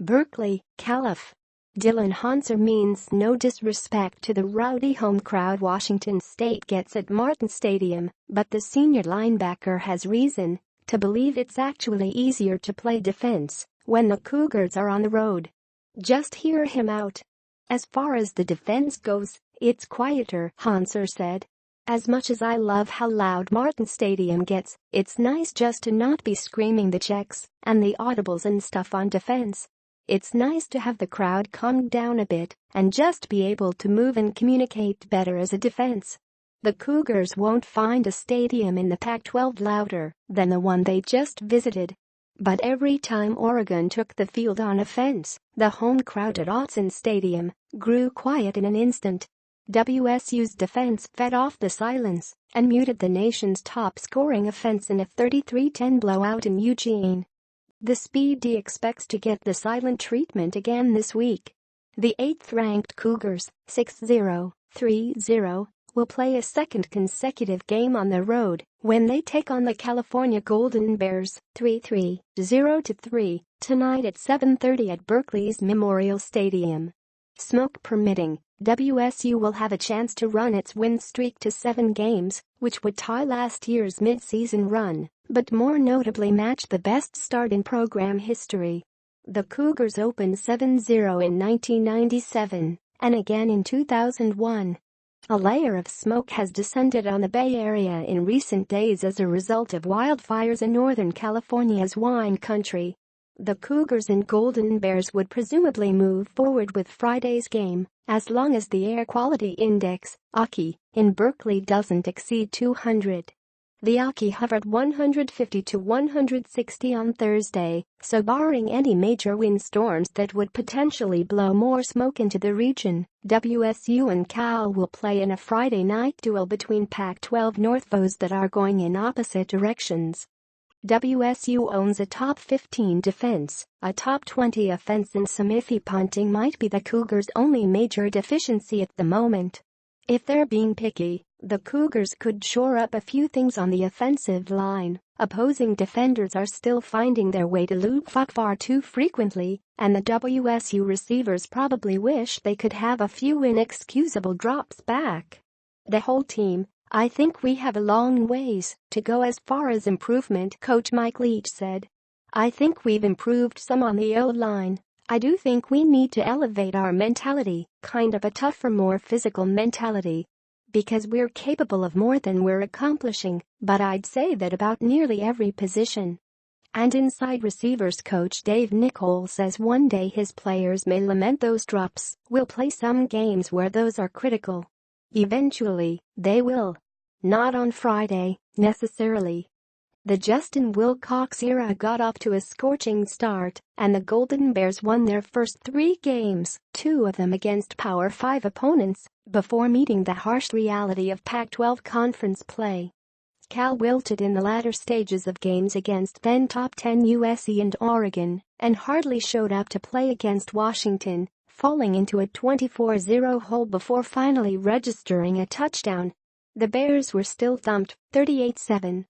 Berkeley, Calif. Dylan Hanser means no disrespect to the rowdy home crowd Washington State gets at Autzen Stadium, but the senior linebacker has reason to believe it's actually easier to play defense when the Cougars are on the road. Just hear him out. As far as the defense goes, it's quieter, Hanser said. As much as I love how loud Autzen Stadium gets, it's nice just to not be screaming the checks and the audibles and stuff on defense. It's nice to have the crowd calm down a bit and just be able to move and communicate better as a defense. The Cougars won't find a stadium in the Pac-12 louder than the one they just visited. But every time Oregon took the field on offense, the home crowd at Autzen Stadium grew quiet in an instant. WSU's defense fed off the silence and muted the nation's top-scoring offense in a 33-10 blowout in Eugene. The Speedy expects to get the silent treatment again this week. The 8th-ranked Cougars, 6-0-3-0, will play a second consecutive game on the road when they take on the California Golden Bears, 3-0-3, tonight at 7:30 at Berkeley's Memorial Stadium. Smoke permitting, WSU will have a chance to run its win streak to 7 games, which would tie last year's mid-season run, but more notably match the best start in program history. The Cougars opened 7-0 in 1997 and again in 2001. A layer of smoke has descended on the Bay Area in recent days as a result of wildfires in Northern California's wine country. The Cougars and Golden Bears would presumably move forward with Friday's game as long as the air quality index, AQI, in Berkeley doesn't exceed 200. The AQI hovered 150 to 160 on Thursday, so barring any major windstorms that would potentially blow more smoke into the region, WSU and Cal will play in a Friday night duel between Pac-12 North foes that are going in opposite directions. WSU owns a top 15 defense, a top 20 offense, and some iffy punting might be the Cougars' only major deficiency at the moment. If they're being picky, the Cougars could shore up a few things on the offensive line. Opposing defenders are still finding their way to Luke Falk far too frequently, and the WSU receivers probably wish they could have a few inexcusable drops back. The whole team, I think we have a long ways to go as far as improvement, Coach Mike Leach said. I think we've improved some on the O-line. I do think we need to elevate our mentality, kind of a tougher, more physical mentality. Because we're capable of more than we're accomplishing, but I'd say that about nearly every position. And inside receivers coach Dave Nichol says one day his players may lament those drops. We'll play some games where those are critical. Eventually, they will. Not on Friday, necessarily. The Justin Wilcox era got off to a scorching start, and the Golden Bears won their first 3 games, 2 of them against Power 5 opponents, before meeting the harsh reality of Pac-12 conference play. Cal wilted in the latter stages of games against then top 10 USC and Oregon, and hardly showed up to play against Washington, falling into a 24-0 hole before finally registering a touchdown. The Bears were still thumped, 38-7.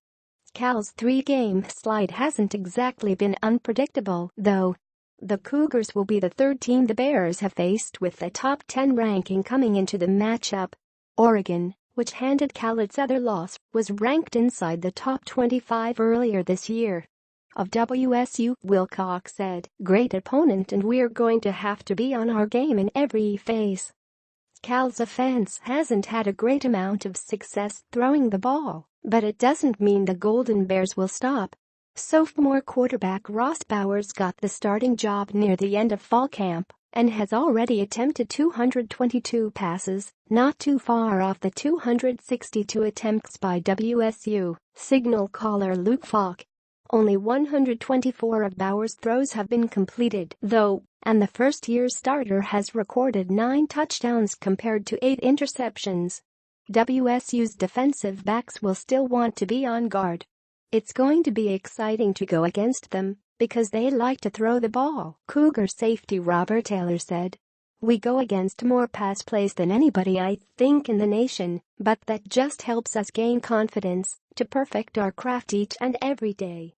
Cal's 3-game slide hasn't exactly been unpredictable, though. The Cougars will be the 3rd team the Bears have faced with a top 10 ranking coming into the matchup. Oregon, which handed Cal its other loss, was ranked inside the top 25 earlier this year. Of WSU, Wilcox said, "Great opponent, and we're going to have to be on our game in every phase." Cal's offense hasn't had a great amount of success throwing the ball, but it doesn't mean the Golden Bears will stop. Sophomore quarterback Ross Bowers got the starting job near the end of fall camp and has already attempted 222 passes, not too far off the 262 attempts by WSU signal caller Luke Falk. Only 124 of Bowers' throws have been completed, though, and the first-year starter has recorded 9 touchdowns compared to 8 interceptions. WSU's defensive backs will still want to be on guard. It's going to be exciting to go against them because they like to throw the ball, Cougar safety Robert Taylor said. We go against more pass plays than anybody I think in the nation, but that just helps us gain confidence to perfect our craft each and every day.